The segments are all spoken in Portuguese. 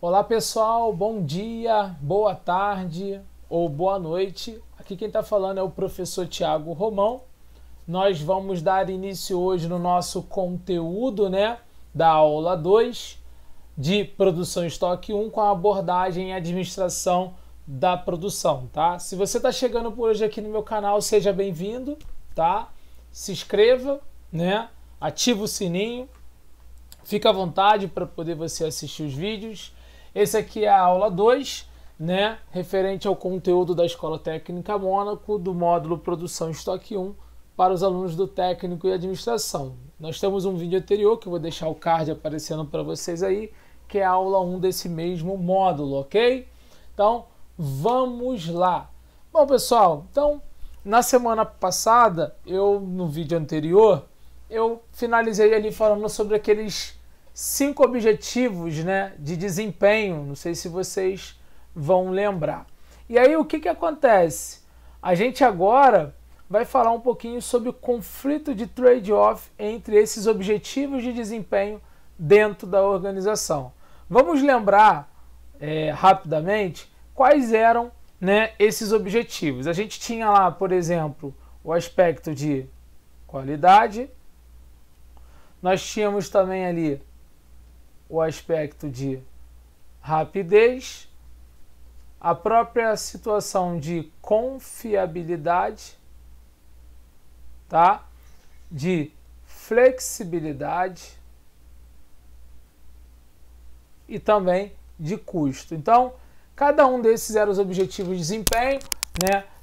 Olá pessoal, bom dia, boa tarde ou boa noite. Aqui quem está falando é o professor Tiago Romão. Nós vamos dar início hoje no nosso conteúdo, da aula 2 de produção estoque 1 com a abordagem em administração da produção, tá? Se você está chegando por hoje aqui no meu canal, seja bem-vindo, tá? Se inscreva, ativa o sininho, fica à vontade para poder você assistir os vídeos. Esse aqui é a aula 2, referente ao conteúdo da Escola Técnica Mônaco, do módulo Produção Estoque 1, para os alunos do Técnico e Administração. Nós temos um vídeo anterior, que eu vou deixar o card aparecendo para vocês aí, que é a aula 1 desse mesmo módulo, ok? Então, vamos lá. Bom, pessoal, então, na semana passada, no vídeo anterior, eu finalizei ali falando sobre aqueles 5 objetivos, de desempenho. Não sei se vocês vão lembrar. E aí, o que acontece? A gente agora vai falar um pouquinho sobre o conflito de trade-off entre esses objetivos de desempenho dentro da organização. Vamos lembrar rapidamente quais eram esses objetivos. A gente tinha lá, por exemplo, o aspecto de qualidade. Nós tínhamos também ali o aspecto de rapidez, a própria situação de confiabilidade, tá? De flexibilidade e também de custo. Então, cada um desses eram os objetivos de desempenho,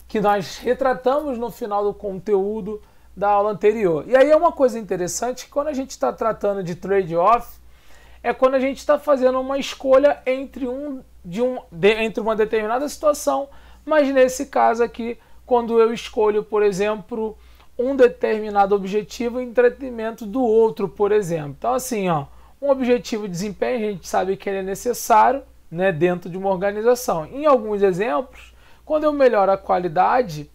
que nós retratamos no final do conteúdo da aula anterior. E aí é uma coisa interessante que quando a gente está tratando de trade-off, é quando a gente está fazendo uma escolha entre uma determinada situação, mas nesse caso aqui, quando eu escolho, por exemplo, um determinado objetivo em detrimento do outro, por exemplo. Então, assim, um objetivo de desempenho, a gente sabe que ele é necessário, dentro de uma organização. Em alguns exemplos, quando eu melhoro a qualidade,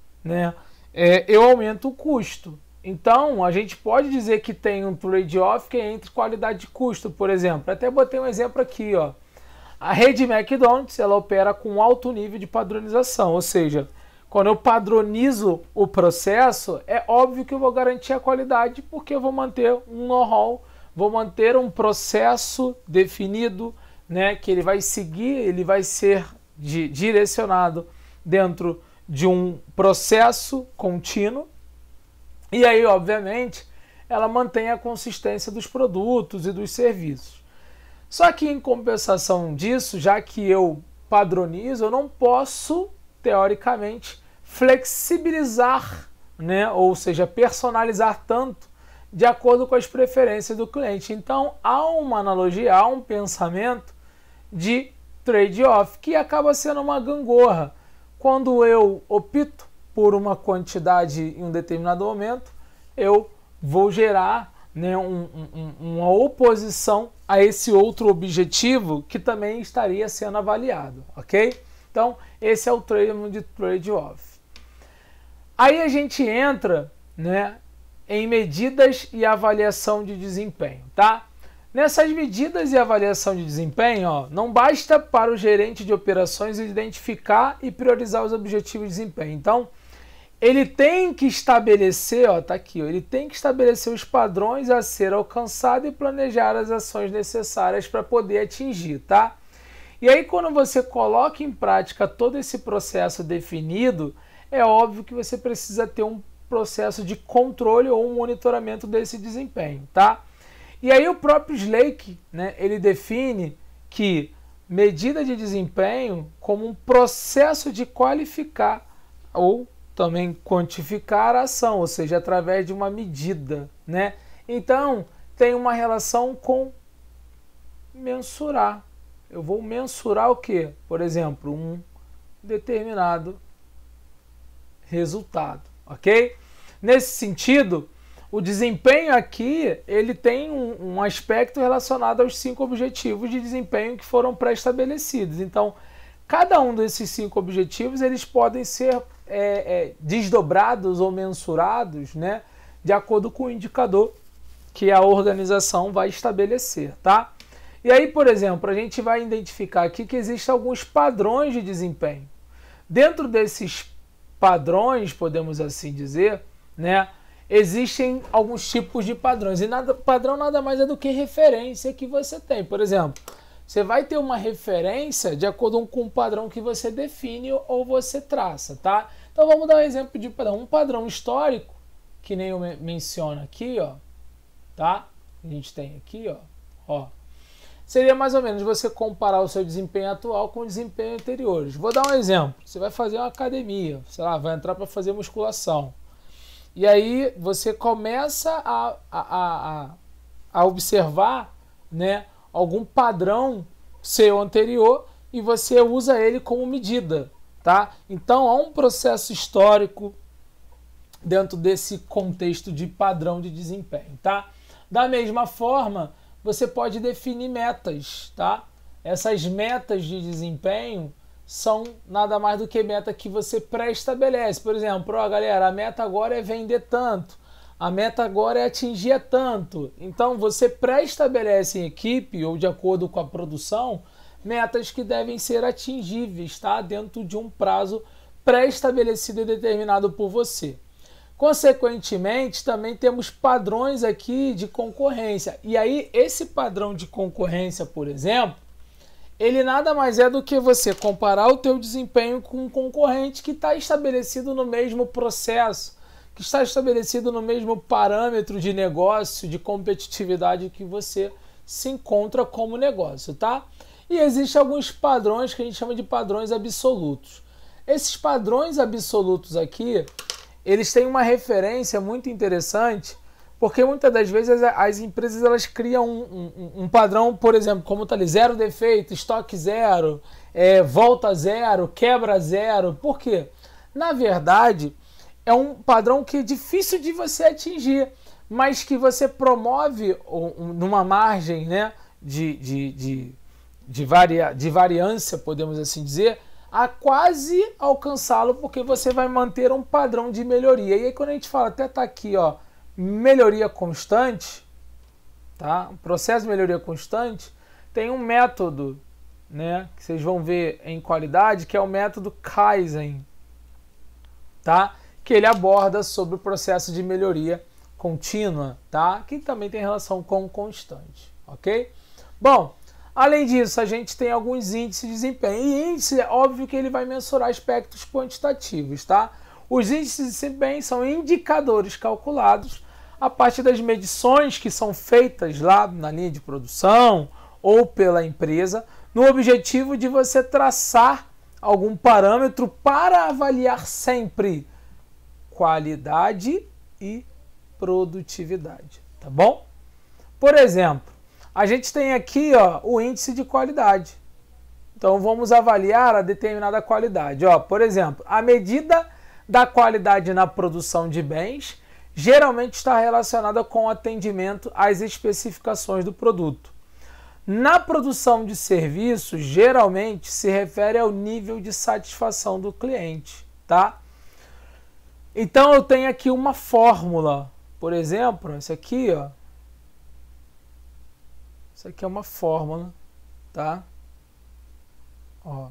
eu aumento o custo. Então, a gente pode dizer que tem um trade-off que é entre qualidade e custo, por exemplo. Até botei um exemplo aqui, A rede McDonald's, ela opera com alto nível de padronização, ou seja, quando eu padronizo o processo, é óbvio que eu vou garantir a qualidade, porque eu vou manter um know-how, vou manter um processo definido, que ele vai seguir, ele vai ser direcionado dentro de um processo contínuo. E aí, obviamente, ela mantém a consistência dos produtos e dos serviços. Só que, em compensação disso, já que eu padronizo, eu não posso, teoricamente, flexibilizar, ou seja, personalizar tanto de acordo com as preferências do cliente. Então, há uma analogia, há um pensamento de trade-off, que acaba sendo uma gangorra. Quando eu opto por uma quantidade em um determinado momento, eu vou gerar uma oposição a esse outro objetivo que também estaria sendo avaliado, ok? Então, esse é o termo de trade-off. Aí a gente entra em medidas e avaliação de desempenho, tá? Nessas medidas e avaliação de desempenho, não basta para o gerente de operações identificar e priorizar os objetivos de desempenho. Então, ele tem que estabelecer, tá aqui, ele tem que estabelecer os padrões a ser alcançado e planejar as ações necessárias para poder atingir, tá? E aí, quando você coloca em prática todo esse processo definido, é óbvio que você precisa ter um processo de controle ou um monitoramento desse desempenho, tá? E aí o próprio Slake, ele define que medida de desempenho como um processo de qualificar ou também quantificar a ação, ou seja, através de uma medida, Então, tem uma relação com mensurar. Eu vou mensurar o quê? Por exemplo, um determinado resultado, ok? Nesse sentido, o desempenho aqui, ele tem um aspecto relacionado aos 5 objetivos de desempenho que foram pré-estabelecidos. Então, cada um desses 5 objetivos, eles podem ser desdobrados ou mensurados, de acordo com o indicador que a organização vai estabelecer, tá? E aí, por exemplo, a gente vai identificar aqui que existem alguns padrões de desempenho. Dentro desses padrões, podemos assim dizer, né, existem alguns tipos de padrões. E padrão nada mais é do que referência que você tem. Por exemplo, você vai ter uma referência de acordo com o padrão que você define ou você traça, tá? Então vamos dar um exemplo de padrão. Um padrão histórico, que nem eu menciono aqui, ó, tá? A gente tem aqui, ó. Seria mais ou menos você comparar o seu desempenho atual com o desempenho anteriores. Vou dar um exemplo. Você vai fazer uma academia, sei lá, vai entrar para fazer musculação. E aí você começa a observar, né, algum padrão seu anterior e você usa ele como medida, tá? Então há um processo histórico dentro desse contexto de padrão de desempenho, tá? Da mesma forma, você pode definir metas, tá? Essas metas de desempenho são nada mais do que meta que você pré-estabelece. Por exemplo, ó, galera, a meta agora é vender tanto, a meta agora é atingir tanto. Então, você pré-estabelece em equipe ou de acordo com a produção, metas que devem ser atingíveis, tá? Dentro de um prazo pré-estabelecido e determinado por você. Consequentemente, também temos padrões aqui de concorrência. E aí, esse padrão de concorrência, por exemplo, ele nada mais é do que você comparar o teu desempenho com um concorrente que está estabelecido no mesmo processo, que está estabelecido no mesmo parâmetro de negócio, de competitividade que você se encontra como negócio, tá? E existem alguns padrões que a gente chama de padrões absolutos. Esses padrões absolutos aqui, eles têm uma referência muito interessante, porque muitas das vezes as empresas elas criam um padrão, por exemplo, como está ali, zero defeito, estoque zero, volta zero, quebra zero. Por quê? Na verdade, é um padrão que é difícil de você atingir, mas que você promove numa margem, né, de variância, podemos assim dizer, a quase alcançá-lo, porque você vai manter um padrão de melhoria. E aí quando a gente fala, até tá aqui, ó, melhoria constante, tá? Um processo de melhoria constante, tem um método, né, que vocês vão ver em qualidade, que é o método Kaizen, tá? Que ele aborda sobre o processo de melhoria contínua, tá? Que também tem relação com constante, ok? Bom, além disso, a gente tem alguns índices de desempenho. E índice, é óbvio que ele vai mensurar aspectos quantitativos, tá? Os índices de desempenho são indicadores calculados a partir das medições que são feitas lá na linha de produção ou pela empresa, no objetivo de você traçar algum parâmetro para avaliar sempre qualidade e produtividade, tá bom? Por exemplo, a gente tem aqui, ó, o índice de qualidade. Então vamos avaliar a determinada qualidade. Ó, por exemplo, a medida da qualidade na produção de bens geralmente está relacionada com o atendimento às especificações do produto. Na produção de serviços, geralmente se refere ao nível de satisfação do cliente, tá? Então eu tenho aqui uma fórmula, por exemplo, essa aqui, ó. Isso aqui é uma fórmula, tá? Ó.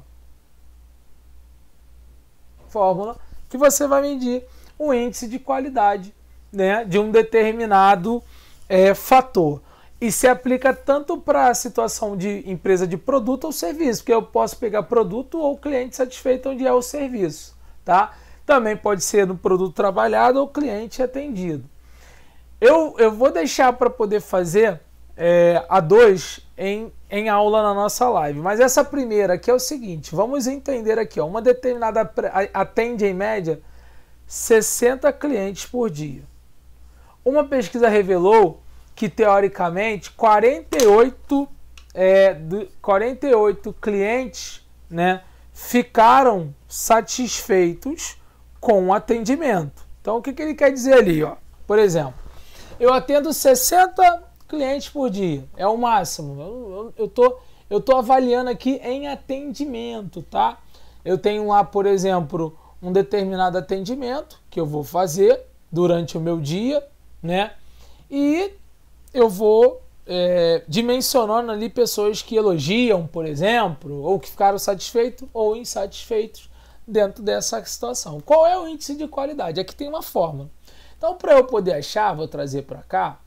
Fórmula que você vai medir o índice de qualidade, né, de um determinado fator. E se aplica tanto para a situação de empresa de produto ou serviço, porque eu posso pegar produto ou cliente satisfeito onde é o serviço, tá? Também pode ser no produto trabalhado ou cliente atendido. Eu vou deixar para poder fazer a 2 em aula na nossa live. Mas essa primeira aqui é o seguinte, vamos entender aqui, ó, uma determinada atende em média 60 clientes por dia. Uma pesquisa revelou que teoricamente 48 clientes, né, ficaram satisfeitos com o atendimento. Então o que ele quer dizer ali, ó? Por exemplo, eu atendo 60 clientes por dia, é o máximo. Eu tô avaliando aqui em atendimento, tá? Eu tenho lá, por exemplo, um determinado atendimento que eu vou fazer durante o meu dia, né? E eu vou dimensionando ali pessoas que elogiam, por exemplo, ou que ficaram satisfeitos ou insatisfeitos dentro dessa situação. Qual é o índice de qualidade? Aqui tem uma fórmula. Então, para eu poder achar, vou trazer para cá,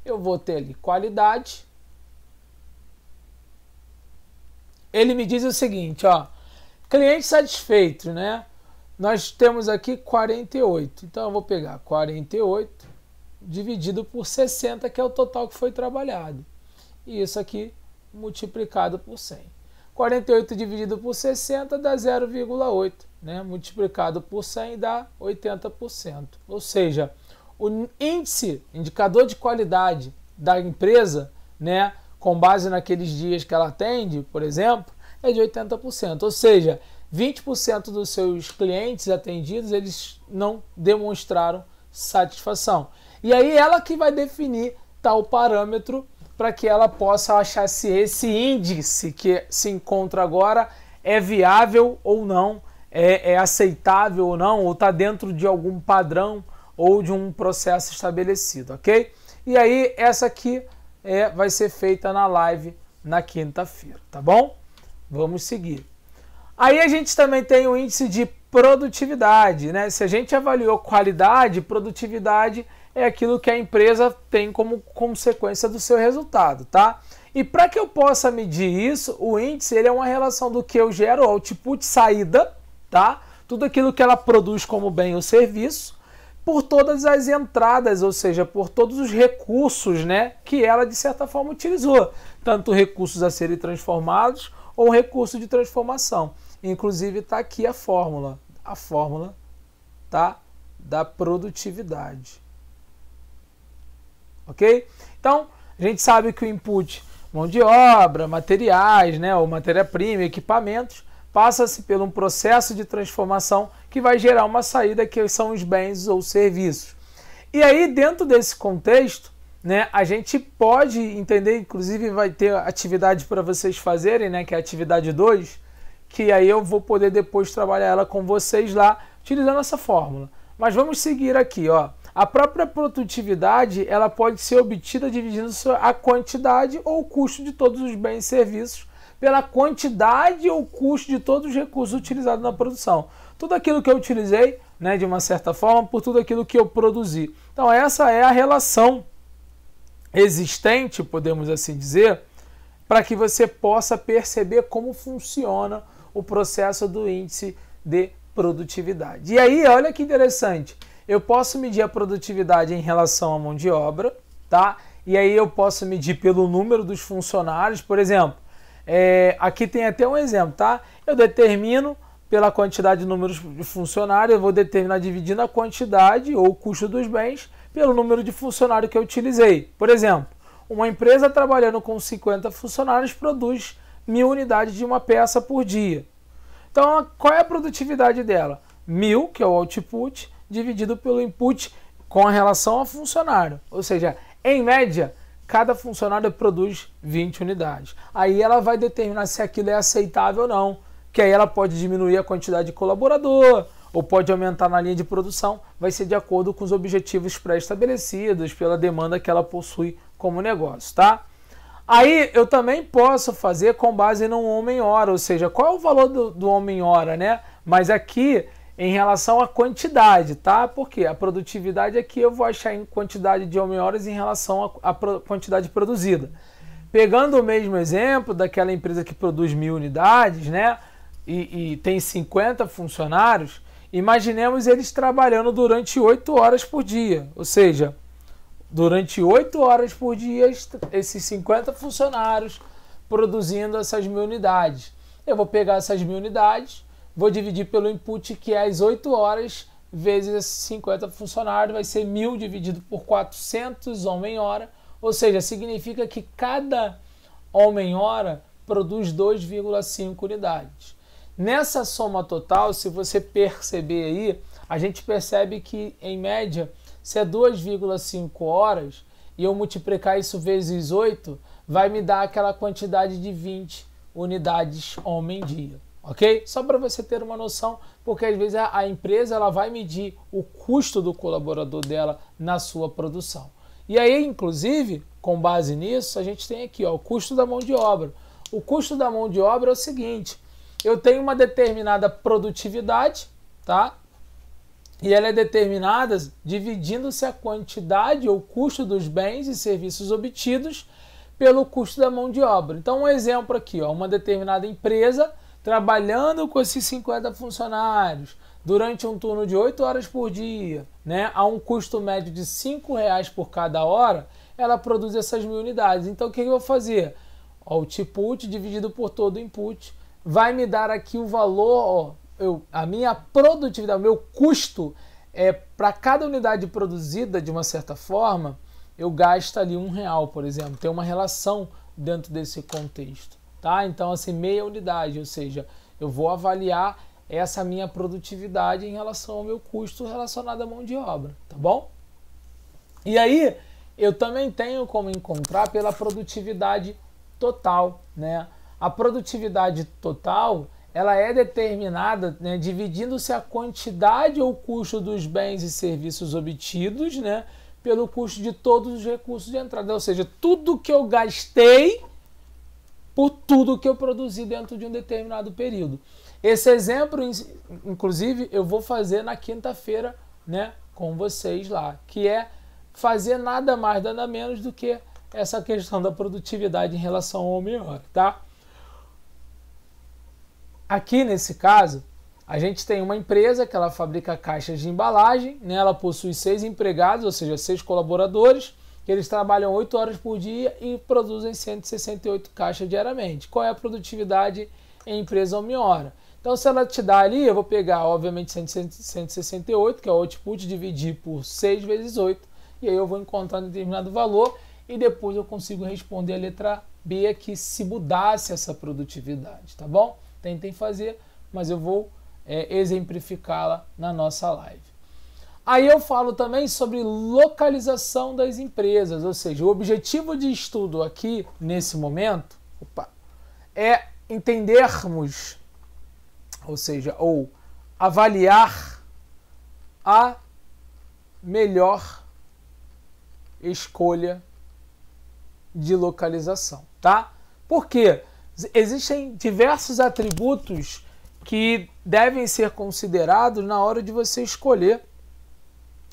eu vou ter ali qualidade. Ele me diz o seguinte, ó, clientes satisfeitos, né? Nós temos aqui 48. Então, eu vou pegar 48 dividido por 60, que é o total que foi trabalhado. E isso aqui multiplicado por 100. 48 dividido por 60 dá 0,8, né? Multiplicado por 100 dá 80%. Ou seja, o índice, indicador de qualidade da empresa, né, com base naqueles dias que ela atende, por exemplo, é de 80%. Ou seja, 20% dos seus clientes atendidos, eles não demonstraram satisfação. E aí ela que vai definir tal parâmetro para que ela possa achar se esse índice que se encontra agora é viável ou não, é aceitável ou não, ou está dentro de algum padrão ou de um processo estabelecido, ok? E aí essa aqui vai ser feita na live na quinta-feira, tá bom? Vamos seguir. Aí a gente também tem o índice de produtividade, né? Se a gente avaliou qualidade, produtividade é aquilo que a empresa tem como consequência do seu resultado, tá? E para que eu possa medir isso, o índice ele é uma relação do que eu gero, output, saída, tá? Tudo aquilo que ela produz como bem ou serviço, por todas as entradas, ou seja, por todos os recursos, né, que ela de certa forma utilizou, tanto recursos a serem transformados ou recurso de transformação. Inclusive está aqui a fórmula tá, da produtividade. Ok? Então, a gente sabe que o input, mão de obra, materiais, né, ou matéria-prima, equipamentos, passa-se por um processo de transformação que vai gerar uma saída que são os bens ou serviços. E aí, dentro desse contexto, né, a gente pode entender, inclusive vai ter atividade para vocês fazerem, né, que é a atividade 2, que aí eu vou poder depois trabalhar ela com vocês lá, utilizando essa fórmula. Mas vamos seguir aqui, ó. A própria produtividade, ela pode ser obtida dividindo a quantidade ou o custo de todos os bens e serviços pela quantidade ou custo de todos os recursos utilizados na produção. Tudo aquilo que eu utilizei, né, de uma certa forma, por tudo aquilo que eu produzi. Então essa é a relação existente, podemos assim dizer, para que você possa perceber como funciona o processo do índice de produtividade. E aí, olha que interessante, eu posso medir a produtividade em relação à mão de obra, tá? E aí eu posso medir pelo número dos funcionários, por exemplo, aqui tem até um exemplo, tá? Eu determino pela quantidade de números de funcionários, eu vou determinar dividindo a quantidade ou o custo dos bens pelo número de funcionários que eu utilizei. Por exemplo, uma empresa trabalhando com 50 funcionários produz 1000 unidades de uma peça por dia. Então, qual é a produtividade dela? 1000, que é o output, dividido pelo input com a relação ao funcionário. Ou seja, em média, cada funcionário produz 20 unidades. Aí ela vai determinar se aquilo é aceitável ou não, que aí ela pode diminuir a quantidade de colaborador, ou pode aumentar na linha de produção, vai ser de acordo com os objetivos pré-estabelecidos, pela demanda que ela possui como negócio, tá? Aí eu também posso fazer com base no homem-hora, ou seja, qual é o valor do homem-hora, né? Mas aqui em relação à quantidade, tá? Porque a produtividade aqui eu vou achar em quantidade de homem-horas em relação à quantidade produzida. Pegando o mesmo exemplo daquela empresa que produz 1000 unidades, né? E tem 50 funcionários, imaginemos eles trabalhando durante 8 horas por dia, ou seja, durante 8 horas por dia, esses 50 funcionários produzindo essas 1000 unidades. Eu vou pegar essas 1000 unidades, vou dividir pelo input, que é as 8 horas, vezes esses 50 funcionários, vai ser 1000 dividido por 400 homem-hora, ou seja, significa que cada homem-hora produz 2,5 unidades. Nessa soma total, se você perceber aí, a gente percebe que, em média, se é 2,5 horas e eu multiplicar isso vezes 8, vai me dar aquela quantidade de 20 unidades homem-dia, ok? Só para você ter uma noção, porque às vezes a empresa ela vai medir o custo do colaborador dela na sua produção. E aí, inclusive, com base nisso, a gente tem aqui, ó, o custo da mão de obra. O custo da mão de obra é o seguinte: eu tenho uma determinada produtividade, tá? E ela é determinada dividindo-se a quantidade ou custo dos bens e serviços obtidos pelo custo da mão de obra. Então, um exemplo aqui, ó, uma determinada empresa trabalhando com esses 50 funcionários durante um turno de 8 horas por dia, né, a um custo médio de R$5 por cada hora, ela produz essas 1000 unidades. Então, o que eu vou fazer? Ó, o output dividido por todo o input vai me dar aqui o valor, ó, a minha produtividade, o meu custo, para cada unidade produzida, de uma certa forma, eu gasto ali R$1, por exemplo. Tem uma relação dentro desse contexto, tá? Então, assim, meia unidade, ou seja, eu vou avaliar essa minha produtividade em relação ao meu custo relacionado à mão de obra, tá bom? E aí, eu também tenho como encontrar pela produtividade total, né? A produtividade total, ela é determinada, né, dividindo-se a quantidade ou custo dos bens e serviços obtidos, né, pelo custo de todos os recursos de entrada, ou seja, tudo que eu gastei por tudo que eu produzi dentro de um determinado período. Esse exemplo, inclusive, eu vou fazer na quinta-feira, né, com vocês lá, que é fazer nada mais, nada menos do que essa questão da produtividade em relação ao homem-hora, tá? Aqui, nesse caso, a gente tem uma empresa que ela fabrica caixas de embalagem, né? Ela possui 6 empregados, ou seja, 6 colaboradores, que eles trabalham 8 horas por dia e produzem 168 caixas diariamente. Qual é a produtividade em empresa homem-hora? Então, se ela te dá ali, eu vou pegar, obviamente, 168, que é o output, dividir por 6 vezes 8, e aí eu vou encontrar um determinado valor, e depois eu consigo responder a letra B aqui, se mudasse essa produtividade, tá bom? Tentem fazer, mas eu vou exemplificá-la na nossa live. Aí eu falo também sobre localização das empresas, ou seja, o objetivo de estudo aqui, nesse momento, é entendermos, ou seja, ou avaliar a melhor escolha de localização, tá? Por quê? Existem diversos atributos que devem ser considerados na hora de você escolher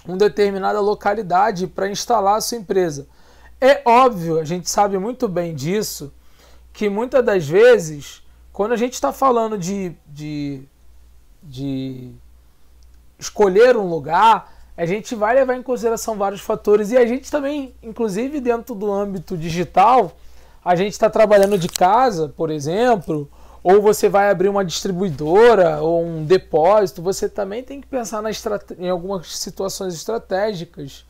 uma determinada localidade para instalar a sua empresa. É óbvio, a gente sabe muito bem disso, que muitas das vezes, quando a gente está falando de escolher um lugar, a gente vai levar em consideração vários fatores, e a gente também, inclusive dentro do âmbito digital, a gente está trabalhando de casa, por exemplo, ou você vai abrir uma distribuidora ou um depósito, você também tem que pensar em algumas situações estratégicas,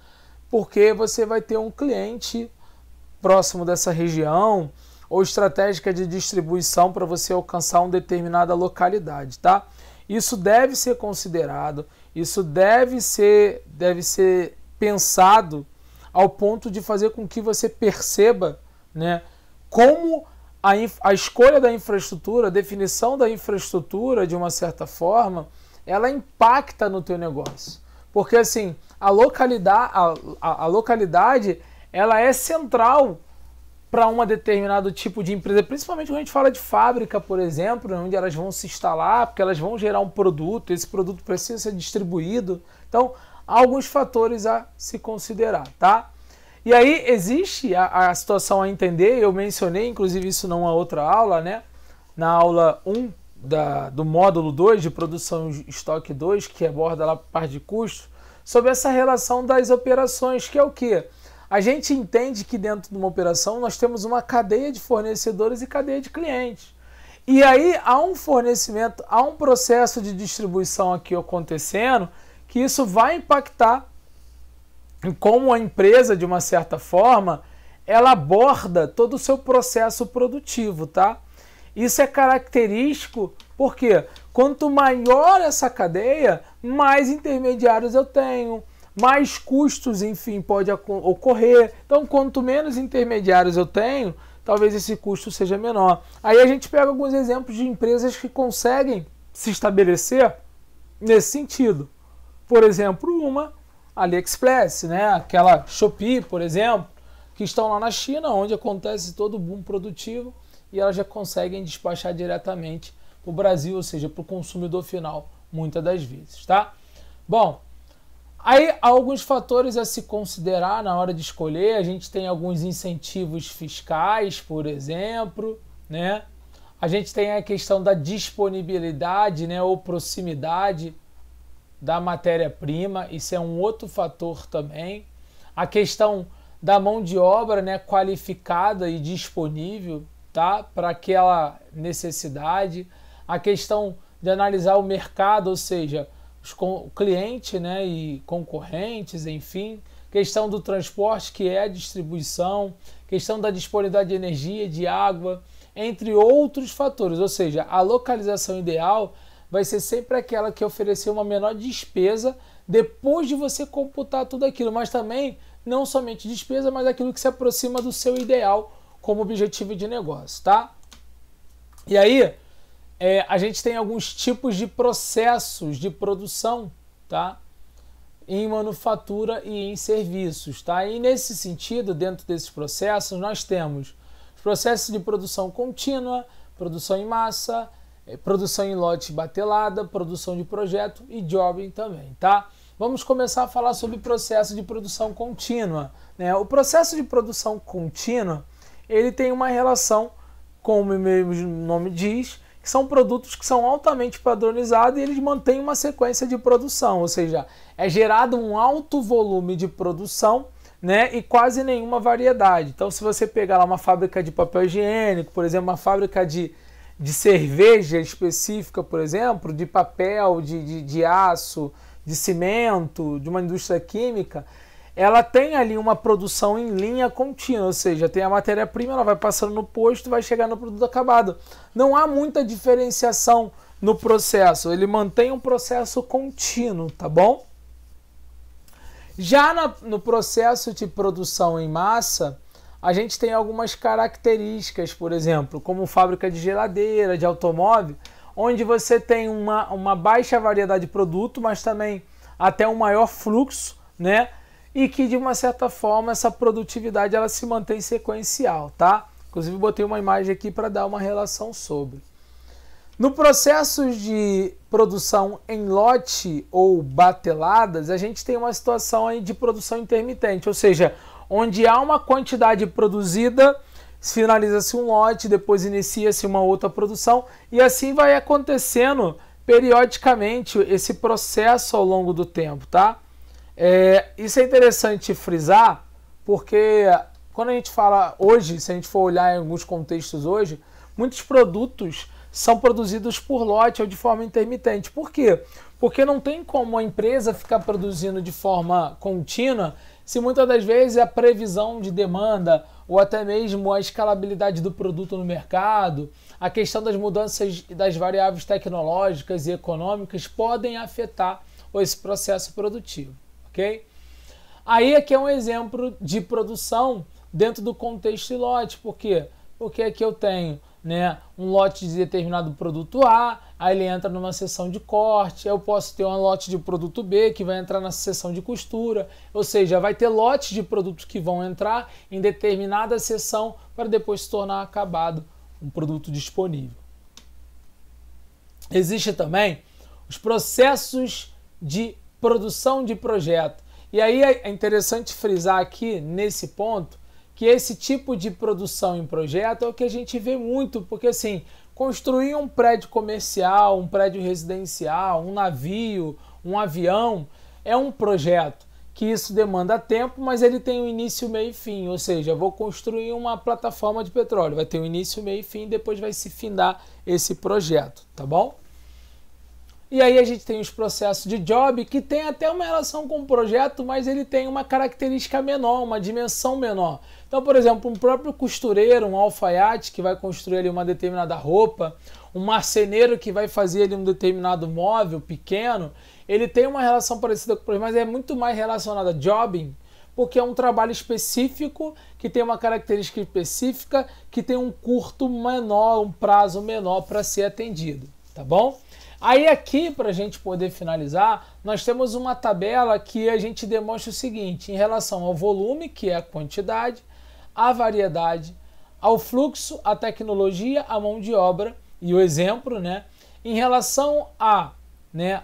porque você vai ter um cliente próximo dessa região, ou estratégica de distribuição para você alcançar uma determinada localidade, tá? Isso deve ser considerado, isso deve ser pensado ao ponto de fazer com que você perceba, né, como a escolha da infraestrutura, a definição da infraestrutura, de uma certa forma, ela impacta no teu negócio. Porque assim, a localidade ela é central para um determinado tipo de empresa, principalmente quando a gente fala de fábrica, por exemplo, onde elas vão se instalar, porque elas vão gerar um produto, esse produto precisa ser distribuído. Então, há alguns fatores a se considerar, tá? E aí existe a situação a entender, eu mencionei inclusive isso numa outra aula, né? Na aula 1 do módulo 2 de produção estoque 2, que aborda lá a parte de custos, sobre essa relação das operações, que é o quê? A gente entende que dentro de uma operação nós temos uma cadeia de fornecedores e cadeia de clientes. E aí há um fornecimento, há um processo de distribuição aqui acontecendo, que isso vai impactar em como a empresa, de uma certa forma, ela aborda todo o seu processo produtivo, tá? Isso é característico porque quanto maior essa cadeia, mais intermediários eu tenho, mais custos, enfim, pode ocorrer. Então, quanto menos intermediários eu tenho, talvez esse custo seja menor. Aí a gente pega alguns exemplos de empresas que conseguem se estabelecer nesse sentido. Por exemplo, AliExpress, né? Aquela Shopee, por exemplo, que estão lá na China, onde acontece todo o boom produtivo e elas já conseguem despachar diretamente para o Brasil, ou seja, para o consumidor final, muitas das vezes, tá? Bom, aí há alguns fatores a se considerar na hora de escolher. A gente tem alguns incentivos fiscais, por exemplo, né? A gente tem a questão da disponibilidade, né, ou proximidade da matéria-prima, isso é um outro fator também. A questão da mão de obra, né, qualificada e disponível, tá, para aquela necessidade. A questão de analisar o mercado, ou seja, o cliente, né, e concorrentes, enfim. Questão do transporte, que é a distribuição. Questão da disponibilidade de energia, de água, entre outros fatores. Ou seja, a localização ideal vai ser sempre aquela que oferecer uma menor despesa depois de você computar tudo aquilo, mas também não somente despesa, mas aquilo que se aproxima do seu ideal como objetivo de negócio, tá? E aí, a gente tem alguns tipos de processos de produção, tá? Em manufatura e em serviços, tá? E nesse sentido, dentro desses processos, nós temos os processos de produção contínua, produção em massa, produção em lote batelada, produção de projeto e jobbing também, tá? Vamos começar a falar sobre o processo de produção contínua, né? O processo de produção contínua, ele tem uma relação, como o mesmo nome diz, que são produtos que são altamente padronizados e eles mantêm uma sequência de produção, ou seja, é gerado um alto volume de produção, né, e quase nenhuma variedade. Então, se você pegar lá uma fábrica de papel higiênico, por exemplo, uma fábrica de cerveja específica, por exemplo, de papel, de aço, de cimento, de uma indústria química, ela tem ali uma produção em linha contínua, ou seja, tem a matéria-prima, ela vai passando no posto e vai chegar no produto acabado. Não há muita diferenciação no processo, ele mantém um processo contínuo, tá bom? Já no processo de produção em massa, a gente tem algumas características, por exemplo, como fábrica de geladeira, de automóvel, onde você tem uma baixa variedade de produto, mas também até um maior fluxo, né? E que, de uma certa forma, essa produtividade ela se mantém sequencial, tá? Inclusive, botei uma imagem aqui para dar uma relação sobre. No processo de produção em lote ou bateladas, a gente tem uma situação aí de produção intermitente, ou seja, onde há uma quantidade produzida, finaliza-se um lote, depois inicia-se uma outra produção e assim vai acontecendo periodicamente esse processo ao longo do tempo, tá? Isso é interessante frisar, porque quando a gente fala hoje, se a gente for olhar em alguns contextos hoje, muitos produtos são produzidos por lote ou de forma intermitente. Por quê? Porque não tem como a empresa ficar produzindo de forma contínua se muitas das vezes a previsão de demanda ou até mesmo a escalabilidade do produto no mercado, a questão das mudanças das variáveis tecnológicas e econômicas podem afetar esse processo produtivo, ok? Aí aqui é um exemplo de produção dentro do contexto de lote. Por quê? Porque aqui eu tenho, né, um lote de determinado produto A, aí ele entra numa seção de corte, eu posso ter um lote de produto B que vai entrar na seção de costura, ou seja, vai ter lotes de produtos que vão entrar em determinada seção para depois se tornar acabado um produto disponível. Existe também os processos de produção de projeto. E aí é interessante frisar aqui nesse ponto que esse tipo de produção em projeto é o que a gente vê muito, porque assim, construir um prédio comercial, um prédio residencial, um navio, um avião, é um projeto que isso demanda tempo, mas ele tem um início, meio e fim, ou seja, eu vou construir uma plataforma de petróleo, vai ter um início, meio e fim, depois vai se findar esse projeto, tá bom? E aí a gente tem os processos de job, que tem até uma relação com o projeto, mas ele tem uma característica menor, uma dimensão menor. Então, por exemplo, um próprio costureiro, um alfaiate que vai construir ali uma determinada roupa, um marceneiro que vai fazer ali um determinado móvel pequeno, ele tem uma relação parecida com o projeto, mas é muito mais relacionada a jobbing, porque é um trabalho específico, que tem uma característica específica, que tem um curto menor, um prazo menor para ser atendido, tá bom? Aí aqui, para a gente poder finalizar, nós temos uma tabela que a gente demonstra o seguinte, em relação ao volume, que é a quantidade, a variedade, ao fluxo, a tecnologia, a mão de obra e o exemplo, né? Em relação a, né,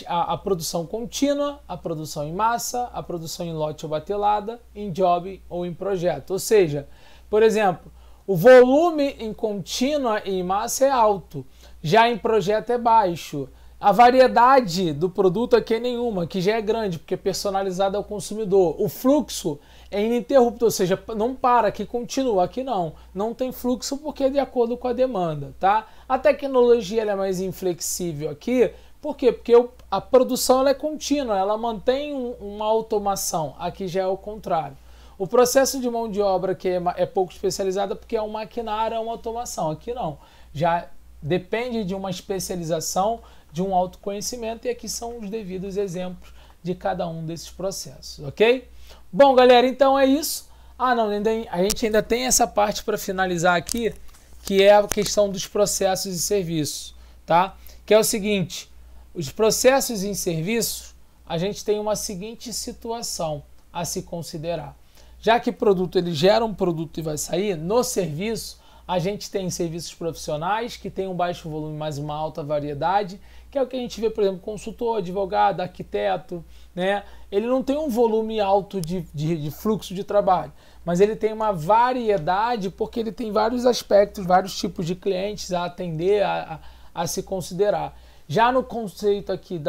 a produção contínua, a produção em massa, a produção em lote ou batelada, em job ou em projeto. Ou seja, por exemplo, o volume em contínua e em massa é alto, já em projeto é baixo. A variedade do produto aqui é nenhuma, que já é grande, porque é personalizado ao consumidor. O fluxo é ininterrupto, ou seja, não para, aqui continua, aqui não. Não tem fluxo porque é de acordo com a demanda, tá? A tecnologia ela é mais inflexível aqui, por quê? Porque a produção ela é contínua, ela mantém uma automação, aqui já é o contrário. O processo de mão de obra que é pouco especializada porque é um maquinário, é uma automação, aqui não. Já depende de uma especialização, de um autoconhecimento, e aqui são os devidos exemplos de cada um desses processos, ok? Bom, galera, então é isso. Não, a gente ainda tem essa parte para finalizar aqui, que é a questão dos processos e serviços, tá? Que é o seguinte, os processos em serviços, a gente tem uma seguinte situação a se considerar. Já que produto ele gera um produto e vai sair, no serviço, a gente tem serviços profissionais que tem um baixo volume, mas uma alta variedade, que é o que a gente vê, por exemplo, consultor, advogado, arquiteto, né? Ele não tem um volume alto de fluxo de trabalho, mas ele tem uma variedade porque ele tem vários aspectos, vários tipos de clientes a atender, a se considerar. Já no conceito aqui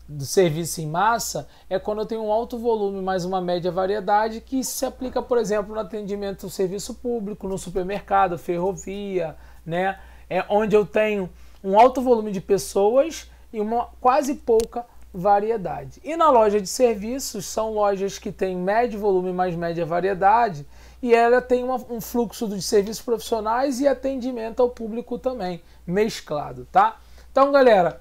do serviço em massa, é quando eu tenho um alto volume mais uma média variedade, que se aplica, por exemplo, no atendimento ao serviço público, no supermercado, ferrovia, né? É onde eu tenho um alto volume de pessoas e uma quase pouca variedade. E na loja de serviços, são lojas que têm médio volume mais média variedade, e ela tem um fluxo de serviços profissionais e atendimento ao público também, mesclado, tá? Então, galera,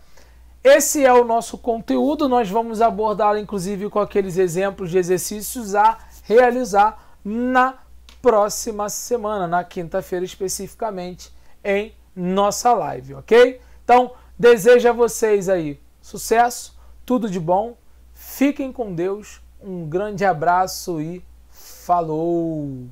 esse é o nosso conteúdo, nós vamos abordá-lo inclusive com aqueles exemplos de exercícios a realizar na próxima semana, na quinta-feira especificamente, em nossa live, ok? Então, desejo a vocês aí sucesso, tudo de bom, fiquem com Deus, um grande abraço e falou!